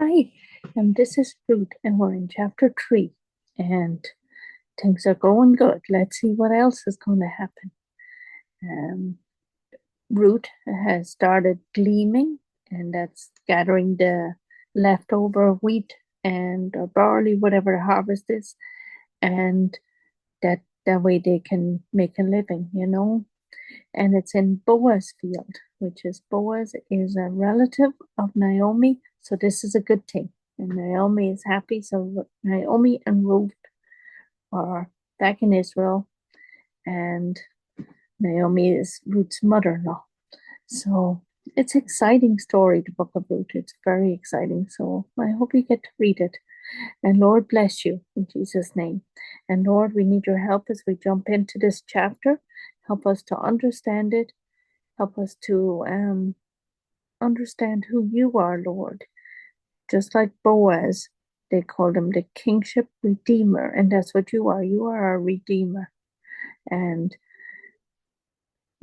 Hi, and this is Ruth, and we're in chapter 3, and things are going good. Let's see what else is going to happen. Um, Ruth has started gleaming, and that's gathering the leftover wheat and barley, whatever the harvest is, and that way they can make a living. And it's in Boaz field, which is Boaz is a relative of Naomi, so this is a good thing. And Naomi is happy, so Naomi and Ruth are back in Israel, and Naomi is Ruth's mother-in-law. So it's an exciting story, the book of Ruth. It's very exciting. So I hope you get to read it. And Lord bless you in Jesus' name. And Lord, we need your help as we jump into this chapter. Help us to understand it. Help us to understand who you are, Lord. Just like Boaz, they called him the kingship redeemer, and that's what you are. You are our redeemer. And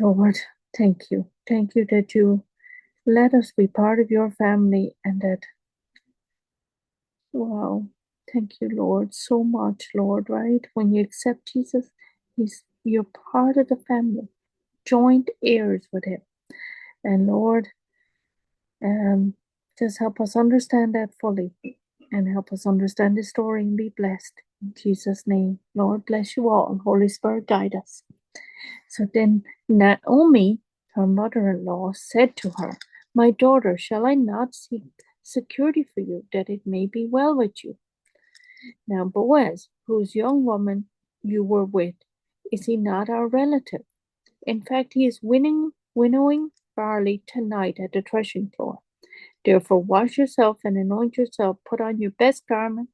Lord, thank you. Thank you that you let us be part of your family and that, wow, thank you, Lord, so much, Lord, right? When you accept Jesus, you're part of the family, joint heirs with him. And Lord, um, just help us understand that fully and help us understand the story and be blessed. In Jesus' name, Lord, bless you all. Holy Spirit, guide us. So then Naomi, her mother-in-law, said to her, My daughter, shall I not seek security for you, that it may be well with you? Now Boaz, whose young woman you were with, is he not our relative? In fact, he is winnowing barley tonight at the threshing floor. Therefore, wash yourself and anoint yourself, put on your best garment,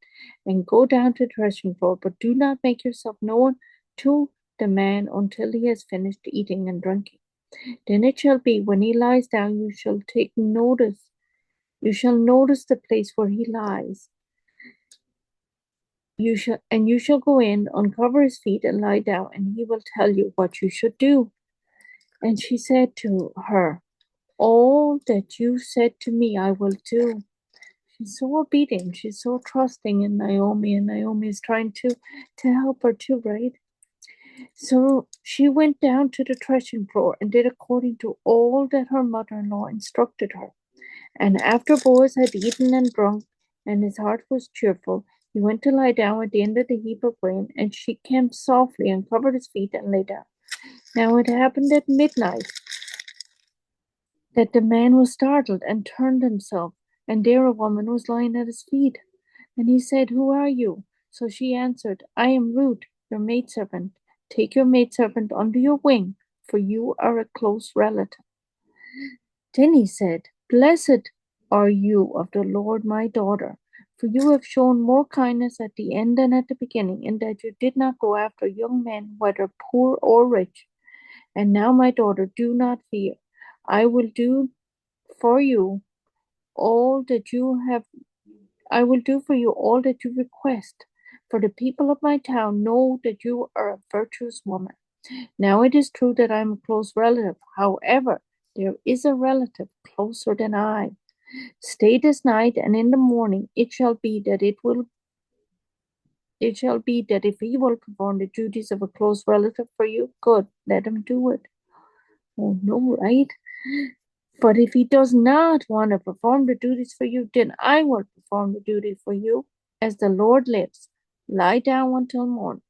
and go down to the threshing floor. But do not make yourself known to the man until he has finished eating and drinking. Then it shall be, when he lies down, you shall take notice. You shall notice the place where he lies. You shall go in, uncover his feet, and lie down, and he will tell you what you should do. And she said to her, All that you said to me, I will do. She's so obedient. She's so trusting in Naomi, and Naomi is trying to help her too, right? So she went down to the threshing floor and did according to all that her mother-in-law instructed her. And after Boaz had eaten and drunk, and his heart was cheerful, he went to lie down at the end of the heap of grain, and she came softly and covered his feet and lay down. Now it happened at midnight that the man was startled and turned himself, and there a woman was lying at his feet. And he said, Who are you? So she answered, I am Ruth, your maidservant. Take your maidservant under your wing, for you are a close relative. Then he said, Blessed are you of the Lord, my daughter, for you have shown more kindness at the end than at the beginning, in that you did not go after young men, whether poor or rich. And now, my daughter, do not fear. I will do for you all that you have I will do for you all that you request, for the people of my town know that you are a virtuous woman. Now it is true that I am a close relative. However, there is a relative closer than I. Stay this night, and in the morning it shall be that if he will perform the duties of a close relative for you, good, let him do it. Oh no, right? But if he does not want to perform the duties for you, then I will perform the duty for you, as the Lord lives. Lie down until morning.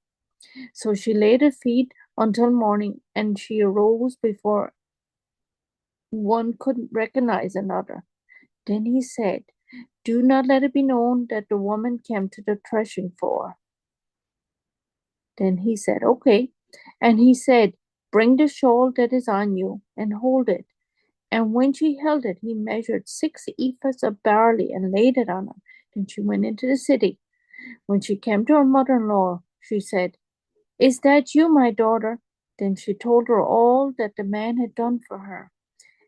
So she laid her feet until morning, and she arose before one could recognize another. Then he said, Do not let it be known that the woman came to the threshing floor. Then he said, Okay. And he said, Bring the shawl that is on you and hold it. And when she held it, he measured 6 ephahs of barley and laid it on her. Then she went into the city. When she came to her mother-in-law, she said, Is that you, my daughter? Then she told her all that the man had done for her.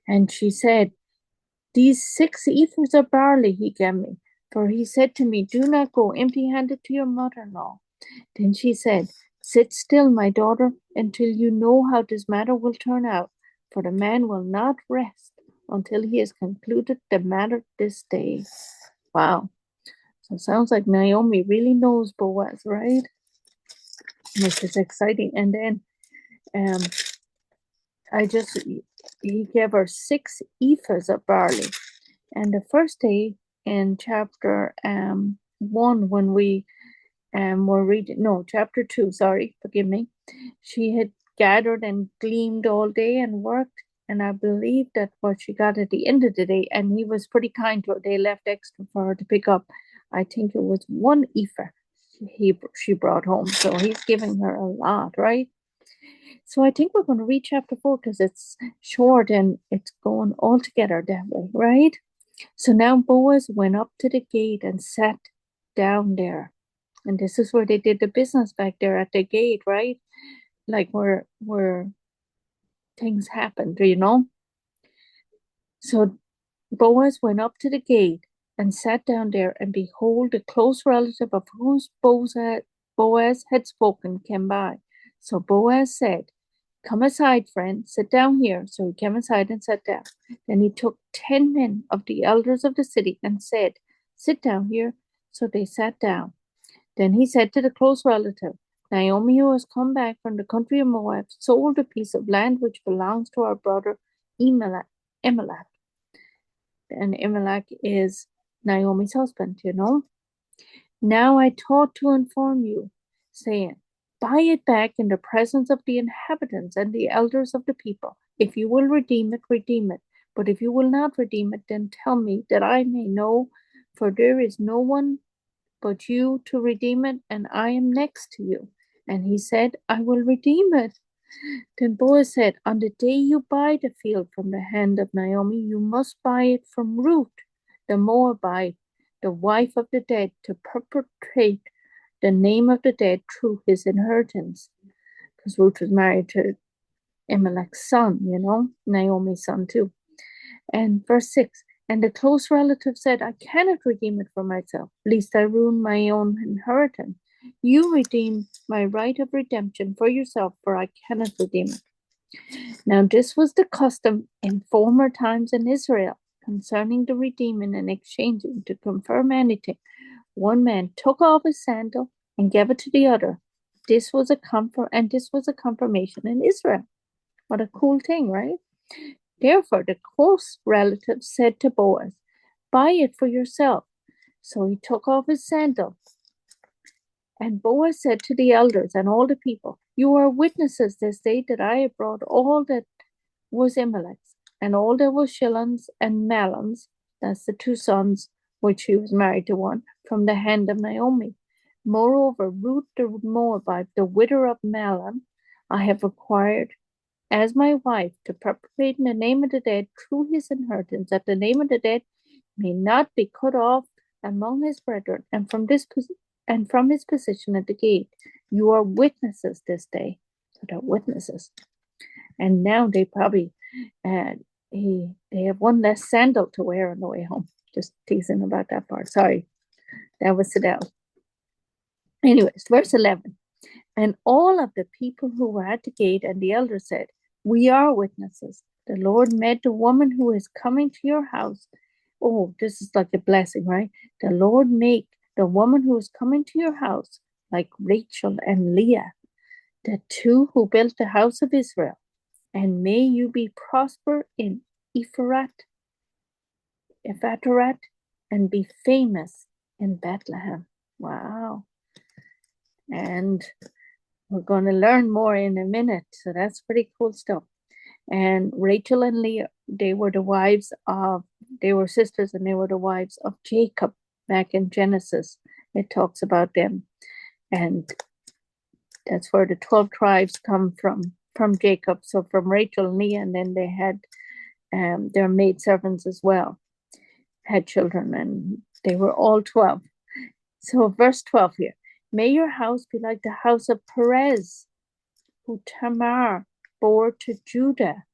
And she said, These 6 ephahs of barley he gave me, for he said to me, Do not go empty-handed to your mother-in-law. Then she said, Sit still, my daughter, until you know how this matter will turn out, for the man will not rest until he has concluded the matter this day. Wow. So it sounds like Naomi really knows Boaz, right? Which is exciting. And then he gave her 6 ephahs of barley. And the first day in chapter 1, when we were reading, no, chapter 2, sorry, forgive me, she had gathered and gleaned all day and worked. And I believe that what she got at the end of the day, and he was pretty kind to her, they left extra for her to pick up. I think it was 1 ephah she brought home. So he's giving her a lot, right? So I think we're going to read chapter 4 because it's short and it's going all together that way, right? So now Boaz went up to the gate and sat down there. And this is where they did the business back there at the gate, right? Like where things happened, you know? So Boaz went up to the gate and sat down there, and behold, a close relative of whose Boaz had spoken came by. So Boaz said, "Come aside, friend, sit down here." So he came aside and sat down. Then he took 10 men of the elders of the city and said, "Sit down here." So they sat down. Then he said to the close relative, "Naomi, who has come back from the country of Moab, sold a piece of land which belongs to our brother Elimelech. And Elimelech is Naomi's husband, you know. Now I thought to inform you, saying, buy it back in the presence of the inhabitants and the elders of the people. If you will redeem it, redeem it. But if you will not redeem it, then tell me, that I may know, for there is no one but you to redeem it, and I am next to you." And he said, "I will redeem it." Then Boaz said, "On the day you buy the field from the hand of Naomi, you must buy it from Ruth, the Moabite, the wife of the dead, to perpetuate the name of the dead through his inheritance." Because Ruth was married to Elimelech's son, you know, Naomi's son too. And verse 6, and the close relative said, "I cannot redeem it for myself, lest I ruin my own inheritance. You redeem my right of redemption for yourself, for I cannot redeem it." Now this was the custom in former times in Israel concerning the redeeming and exchanging to confirm anything. One man took off his sandal and gave it to the other. This was a confirmation in Israel. What a cool thing, right? Therefore, the close relative said to Boaz, "Buy it for yourself." So he took off his sandal. And Boaz said to the elders and all the people, "You are witnesses this day that I have brought all that was Elimelech's, and all that was Shilon's and Mahlon's, that's the 2 sons which he was married to one, from the hand of Naomi. Moreover, Ruth the Moabite, the widow of Mahlon, I have acquired as my wife, to perpetuate in the name of the dead through his inheritance, that the name of the dead may not be cut off among his brethren, and from his position at the gate. You are witnesses this day." So they're witnesses. And now they probably they have one less sandal to wear on the way home. Just teasing about that part. Sorry, that was Seedelle. Anyways, verse 11. And all of the people who were at the gate and the elders said, "We are witnesses. The Lord made the woman who is coming to your house." Oh, this is like a blessing, right? "The Lord make the woman who is coming to your house like Rachel and Leah, the 2 who built the house of Israel. And may you be prosper in Ephrath, and be famous in Bethlehem." Wow. And we're going to learn more in a minute. So that's pretty cool stuff. And Rachel and Leah, they were sisters, and they were the wives of Jacob back in Genesis. It talks about them. And that's where the 12 tribes come from Jacob. So from Rachel and Leah, and then they had their maidservants as well, had children, and they were all 12. So verse 12 here. "May your house be like the house of Perez, who Tamar bore to Judah,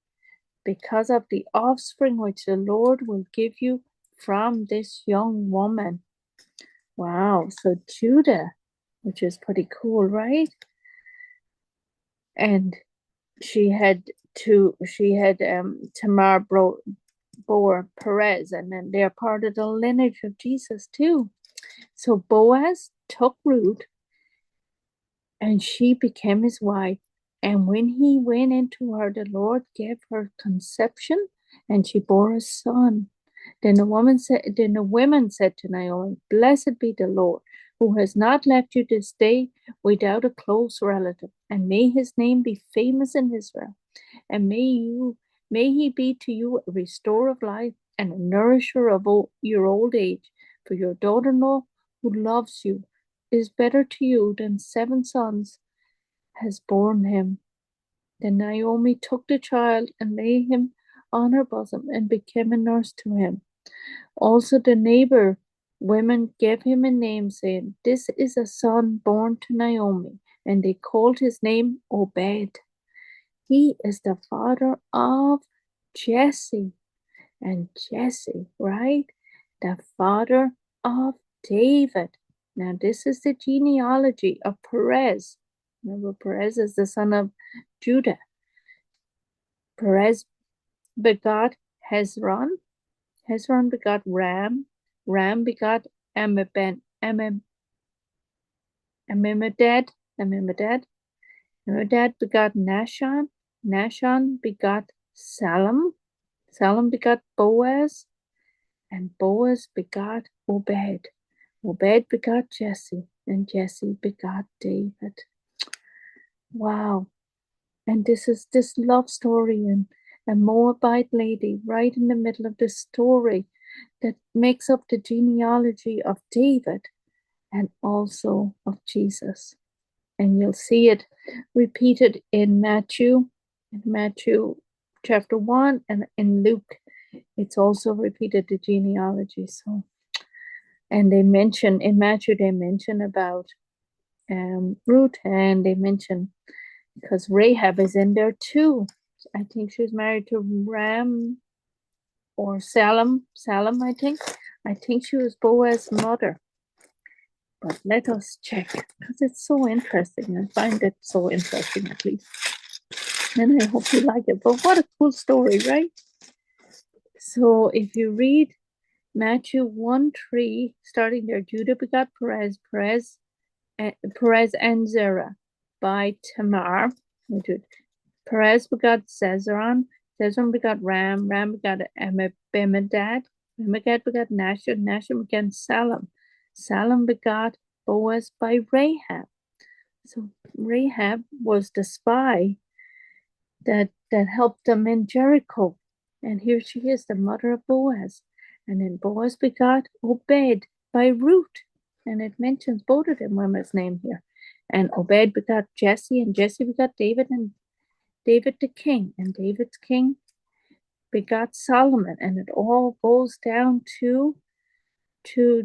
because of the offspring which the Lord will give you from this young woman." Wow, so Judah, which is pretty cool, right? And Tamar bore Perez, and then they're part of the lineage of Jesus too. So Boaz took Ruth, and she became his wife. And when he went into her, the Lord gave her conception, and she bore a son. Then the women said to Naomi, "Blessed be the Lord, who has not left you this day without a close relative, and may his name be famous in Israel, and may he be to you a restorer of life and a nourisher of your old age. For your daughter-in-law, who loves you, is better to you than 7 sons has borne him." Then Naomi took the child and laid him on her bosom and became a nurse to him. Also the neighbor women gave him a name, saying, "This is a son born to Naomi." And they called his name Obed. He is the father of Jesse. And Jesse, right? The father of David. Now, this is the genealogy of Perez. Remember, Perez is the son of Judah. Perez begot Hezron. Hezron begot Ram. Ram begot Amminadab. Amminadab begot Nahshon. Nahshon begot Salem. Salem begot Boaz. And Boaz begot Obed. Obed begot Jesse. And Jesse begot David. Wow. And this is this love story, and a Moabite lady right in the middle of this story that makes up the genealogy of David and also of Jesus. And you'll see it repeated in Matthew chapter 1, and in Luke it's also repeated, the genealogy. So, and they mention in Matthew, they mention about Ruth, and they mention, because Rahab is in there too. I think she was married to Ram or Salem, I think. I think she was Boaz's mother. But let us check, because it's so interesting. I find it so interesting, at least. And I hope you like it. But what a cool story, right? So if you read Matthew 1:3, starting there, Judah begot Perez and Zerah by Tamar. Perez begot Zezron begot Ram begot Amminadab begot Nahshon begot Salem begot Boaz by Rahab. So Rahab was the spy that helped them in Jericho. And here she is, the mother of Boaz. And then Boaz begot Obed by Ruth. And it mentions both of them women's name here. And Obed begot Jesse, and Jesse begot David, and David the king. And David's king begot Solomon. And it all goes down to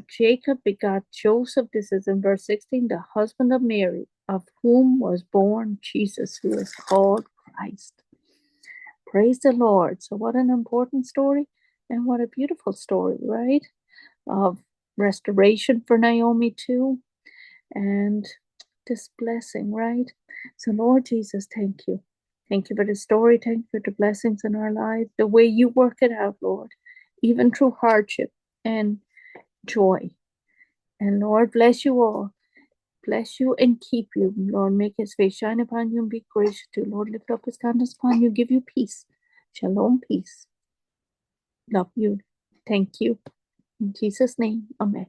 Jacob begot Joseph. This is in verse 16, the husband of Mary, of whom was born Jesus, who is called Christ. Praise the Lord. So what an important story, and what a beautiful story, right? Of restoration for Naomi too, and this blessing, right? So Lord Jesus, thank you. Thank you for the story. Thank you for the blessings in our lives, the way you work it out, Lord, even through hardship and joy. And Lord, bless you all. Bless you and keep you. Lord, make his face shine upon you and be gracious to you. Lord, lift up his countenance upon you, give you peace. Shalom, peace. Love you. Thank you. In Jesus' name, amen.